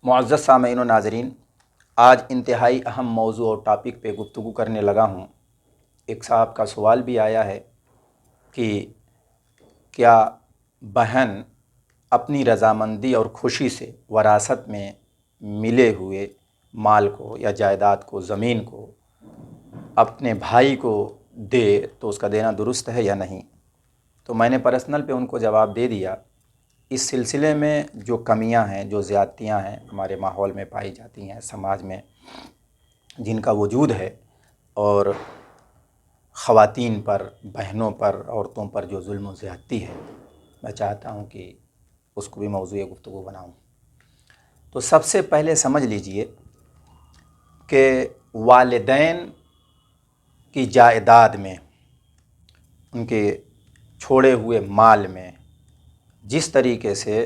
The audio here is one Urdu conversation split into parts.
معزز سامعین و ناظرین، آج انتہائی اہم موضوع اور ٹاپک پہ گفتگو کرنے لگا ہوں۔ ایک صاحب کا سوال بھی آیا ہے کہ کیا بہن اپنی رضامندی اور خوشی سے وراثت میں ملے ہوئے مال کو یا جائیداد کو، زمین کو اپنے بھائی کو دے تو اس کا دینا درست ہے یا نہیں؟ تو میں نے پرسنل پہ ان کو جواب دے دیا۔ اس سلسلے میں جو کمیاں ہیں، جو زیادتیاں ہیں ہمارے ماحول میں پائی جاتی ہیں، سماج میں جن کا وجود ہے، اور خواتین پر، بہنوں پر، عورتوں پر جو ظلم و زیادتی ہے، میں چاہتا ہوں کہ اس کو بھی موضوع گفتگو بناؤں۔ تو سب سے پہلے سمجھ لیجئے کہ والدین کی جائیداد میں، ان کے چھوڑے ہوئے مال میں جس طریقے سے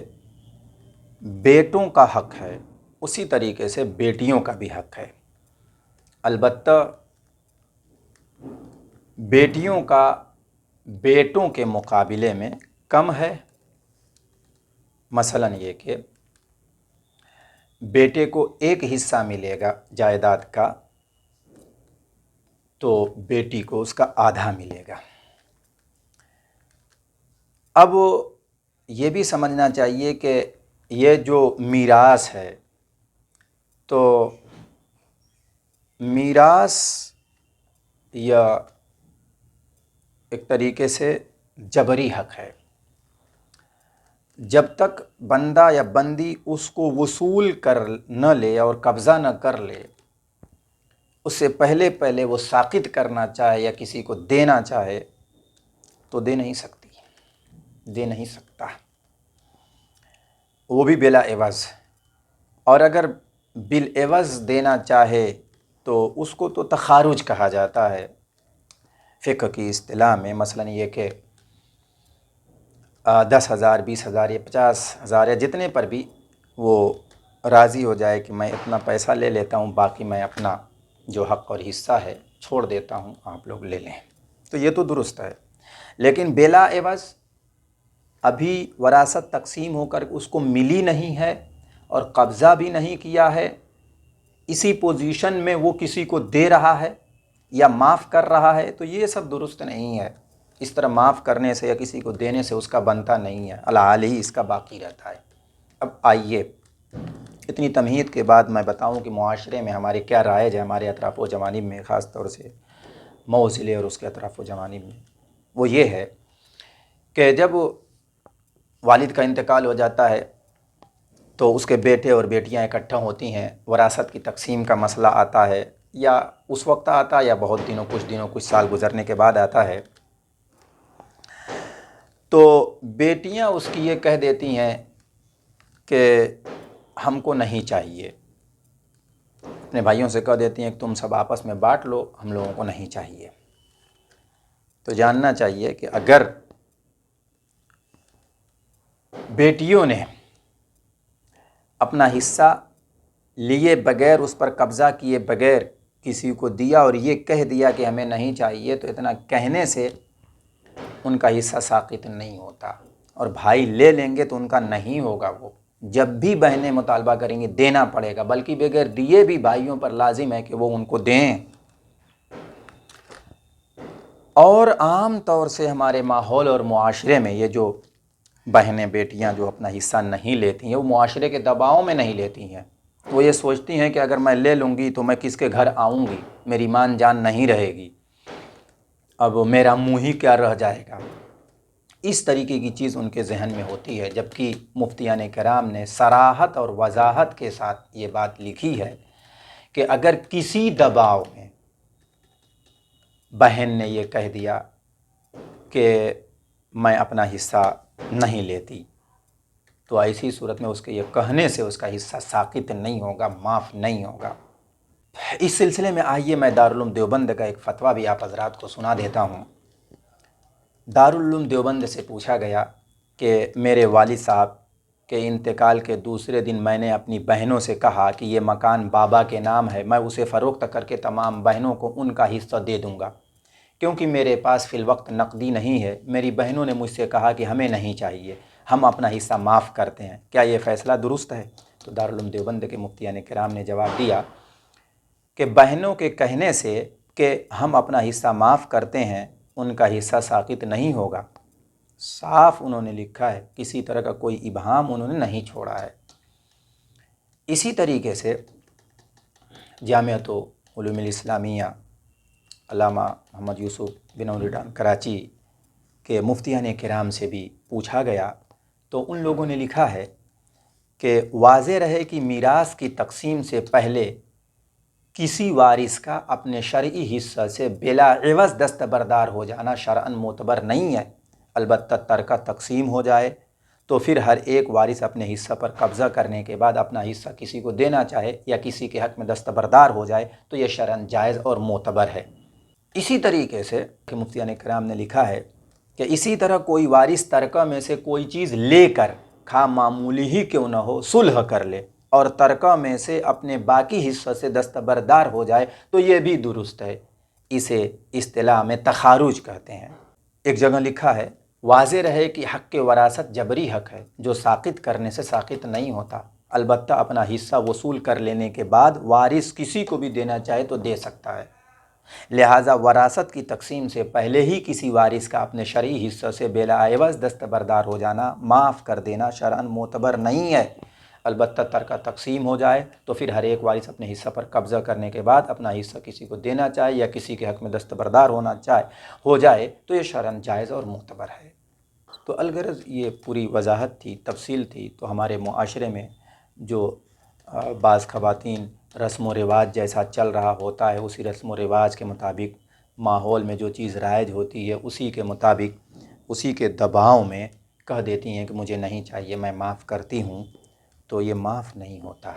بیٹوں کا حق ہے، اسی طریقے سے بیٹیوں کا بھی حق ہے۔ البتہ بیٹیوں کا بیٹوں کے مقابلے میں کم ہے۔ مثلاً یہ کہ بیٹے کو ایک حصہ ملے گا جائیداد کا، تو بیٹی کو اس کا آدھا ملے گا۔ اب یہ بھی سمجھنا چاہیے کہ یہ جو میراث ہے، تو میراث یا ایک طریقے سے جبری حق ہے۔ جب تک بندہ یا بندی اس کو وصول کر نہ لے اور قبضہ نہ کر لے، اس سے پہلے وہ ساقط کرنا چاہے یا کسی کو دینا چاہے تو دے نہیں سکتی، دے نہیں سکتا، وہ بھی بلا عوض۔ اور اگر بالعوض دینا چاہے تو اس کو تو تخارج کہا جاتا ہے فقہ کی اصطلاح میں۔ مثلاً یہ کہ 10,000، 20,000 یا 50,000 یا جتنے پر بھی وہ راضی ہو جائے کہ میں اتنا پیسہ لے لیتا ہوں، باقی میں اپنا جو حق اور حصہ ہے چھوڑ دیتا ہوں، آپ لوگ لے لیں، تو یہ تو درست ہے۔ لیکن بلا عوض ابھی وراثت تقسیم ہو کر اس کو ملی نہیں ہے اور قبضہ بھی نہیں کیا ہے، اسی پوزیشن میں وہ کسی کو دے رہا ہے یا معاف کر رہا ہے، تو یہ سب درست نہیں ہے۔ اس طرح معاف کرنے سے یا کسی کو دینے سے اس کا بنتا نہیں ہے، الحال ہی اس کا باقی رہتا ہے۔ اب آئیے اتنی تمہید کے بعد میں بتاؤں کہ معاشرے میں ہمارے کیا رائج ہے، ہمارے اطراف و جوانب میں، خاص طور سے مئو ضلع اور اس کے اطراف و جوانب میں۔ وہ یہ ہے کہ جب والد کا انتقال ہو جاتا ہے تو اس کے بیٹے اور بیٹیاں اکٹھا ہوتی ہیں، وراثت کی تقسیم کا مسئلہ آتا ہے، یا اس وقت آتا ہے یا بہت دنوں، کچھ سال گزرنے کے بعد آتا ہے، تو بیٹیاں اس کی یہ کہہ دیتی ہیں کہ ہم کو نہیں چاہیے، اپنے بھائیوں سے کہہ دیتی ہیں کہ تم سب آپس میں بانٹ لو، ہم لوگوں کو نہیں چاہیے۔ تو جاننا چاہیے کہ اگر بیٹیوں نے اپنا حصہ لیے بغیر، اس پر قبضہ کیے بغیر کسی کو دیا اور یہ کہہ دیا کہ ہمیں نہیں چاہیے، تو اتنا کہنے سے ان کا حصہ ساقط نہیں ہوتا، اور بھائی لے لیں گے تو ان کا نہیں ہوگا۔ وہ جب بھی بہنیں مطالبہ کریں گی دینا پڑے گا، بلکہ بغیر دیے بھی بھائیوں پر لازم ہے کہ وہ ان کو دیں۔ اور عام طور سے ہمارے ماحول اور معاشرے میں یہ جو بہنیں، بیٹیاں جو اپنا حصہ نہیں لیتی ہیں، وہ معاشرے کے دباؤ میں نہیں لیتی ہیں۔ وہ یہ سوچتی ہیں کہ اگر میں لے لوں گی تو میں کس کے گھر آؤں گی، میری مان جان نہیں رہے گی، اب میرا منہ ہی کیا رہ جائے گا۔ اس طریقے کی چیز ان کے ذہن میں ہوتی ہے، جبکہ مفتیان کرام نے صراحت اور وضاحت کے ساتھ یہ بات لکھی ہے کہ اگر کسی دباؤ میں بہن نے یہ کہہ دیا کہ میں اپنا حصہ نہیں لیتی، تو ایسی صورت میں اس کے یہ کہنے سے اس کا حصہ ساقط نہیں ہوگا، معاف نہیں ہوگا۔ اس سلسلے میں آئیے میں دارالعلوم دیوبند کا ایک فتویٰ بھی آپ حضرات کو سنا دیتا ہوں۔ دارالعلوم دیوبند سے پوچھا گیا کہ میرے والد صاحب کے انتقال کے دوسرے دن میں نے اپنی بہنوں سے کہا کہ یہ مکان بابا کے نام ہے، میں اسے فروخت کر کے تمام بہنوں کو ان کا حصہ دے دوں گا، کیونکہ میرے پاس فی الوقت نقدی نہیں ہے۔ میری بہنوں نے مجھ سے کہا کہ ہمیں نہیں چاہیے، ہم اپنا حصہ معاف کرتے ہیں، کیا یہ فیصلہ درست ہے؟ تو دارالعلوم دیوبند کے مفتیان کرام نے جواب دیا کہ بہنوں کے کہنے سے کہ ہم اپنا حصہ معاف کرتے ہیں ان کا حصہ ساقط نہیں ہوگا، صاف انہوں نے لکھا ہے، کسی طرح کا کوئی ابہام انہوں نے نہیں چھوڑا ہے۔ اسی طریقے سے جامعۃ علوم الاسلامیہ علامہ محمد یوسف بنوری ڈان کراچی کے مفتیان کرام سے بھی پوچھا گیا تو ان لوگوں نے لکھا ہے کہ واضح رہے کہ میراث کی تقسیم سے پہلے کسی وارث کا اپنے شرعی حصہ سے بلا عوض دستبردار ہو جانا شرعاً معتبر نہیں ہے، البتہ ترکہ تقسیم ہو جائے تو پھر ہر ایک وارث اپنے حصہ پر قبضہ کرنے کے بعد اپنا حصہ کسی کو دینا چاہے یا کسی کے حق میں دستبردار ہو جائے تو یہ شرعاً جائز اور معتبر ہے۔ اسی طریقے سے کہ مفتیان کرام نے لکھا ہے کہ اسی طرح کوئی وارث ترکہ میں سے کوئی چیز لے کر خواہ معمولی ہی کیوں نہ ہو صلح کر لے اور ترکہ میں سے اپنے باقی حصہ سے دستبردار ہو جائے تو یہ بھی درست ہے، اسے اصطلاح میں تخارج کہتے ہیں۔ ایک جگہ لکھا ہے واضح رہے کہ حق وراثت جبری حق ہے جو ساقط کرنے سے ساقط نہیں ہوتا، البتہ اپنا حصہ وصول کر لینے کے بعد وارث کسی کو بھی دینا چاہے تو دے سکتا ہے، لہٰذا وراثت کی تقسیم سے پہلے ہی کسی وارث کا اپنے شرعی حصہ سے بلا عوض دستبردار ہو جانا، معاف کر دینا شرعاً معتبر نہیں ہے، البتہ ترکہ تقسیم ہو جائے تو پھر ہر ایک وارث اپنے حصہ پر قبضہ کرنے کے بعد اپنا حصہ کسی کو دینا چاہے یا کسی کے حق میں دستبردار ہو جائے تو یہ شرعاً جائز اور معتبر ہے۔ تو الغرض یہ پوری وضاحت تھی، تفصیل تھی۔ تو ہمارے معاشرے میں جو بعض خواتین رسم و رواج جیسا چل رہا ہوتا ہے اسی رسم و رواج کے مطابق ماحول میں جو چیز رائج ہوتی ہے اسی کے مطابق اسی کے دباؤ میں کہہ دیتی ہیں کہ مجھے نہیں چاہیے، میں معاف کرتی ہوں، تو یہ معاف نہیں ہوتا۔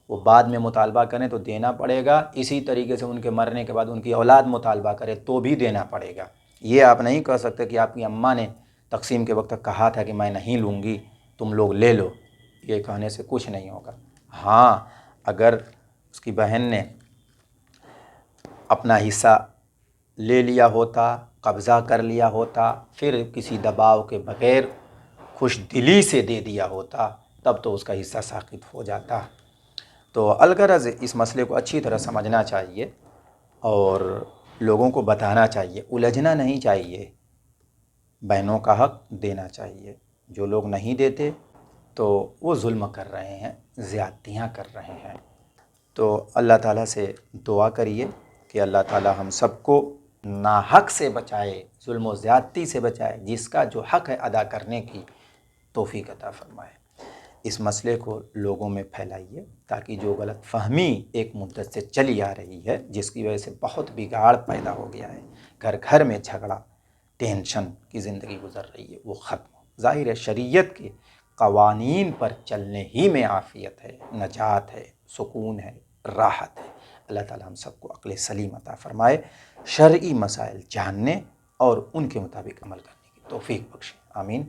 وہ بعد میں مطالبہ کریں تو دینا پڑے گا، اسی طریقے سے ان کے مرنے کے بعد ان کی اولاد مطالبہ کرے تو بھی دینا پڑے گا۔ یہ آپ نہیں کہہ سکتے کہ آپ کی اماں نے تقسیم کے وقت کہا تھا کہ میں نہیں لوں گی، تم لوگ لے لو، یہ کہنے سے کچھ نہیں ہوگا۔ ہاں، اگر اس کی بہن نے اپنا حصہ لے لیا ہوتا، قبضہ کر لیا ہوتا، پھر کسی دباؤ کے بغیر خوش دلی سے دے دیا ہوتا تب تو اس کا حصہ ساقط ہو جاتا۔ تو الغرض اس مسئلے کو اچھی طرح سمجھنا چاہیے اور لوگوں کو بتانا چاہیے، الجھنا نہیں چاہیے، بہنوں کا حق دینا چاہیے۔ جو لوگ نہیں دیتے تو وہ ظلم کر رہے ہیں، زیادتیاں کر رہے ہیں۔ تو اللہ تعالیٰ سے دعا کریے کہ اللہ تعالیٰ ہم سب کو ناحق سے بچائے، ظلم و زیادتی سے بچائے، جس کا جو حق ہے ادا کرنے کی توفیق عطا فرمائے۔ اس مسئلے کو لوگوں میں پھیلائیے تاکہ جو غلط فہمی ایک مدت سے چلی آ رہی ہے جس کی وجہ سے بہت بگاڑ پیدا ہو گیا ہے، گھر گھر میں جھگڑا، ٹینشن کی زندگی گزر رہی ہے، وہ ختم ہو۔ ظاہر ہے شریعت کے قوانین پر چلنے ہی میں عافیت ہے، نجات ہے، سکون ہے، راحت ہے۔ اللہ تعالیٰ ہم سب کو عقل سلیم عطا فرمائے، شرعی مسائل جاننے اور ان کے مطابق عمل کرنے کی توفیق بخشے، آمین۔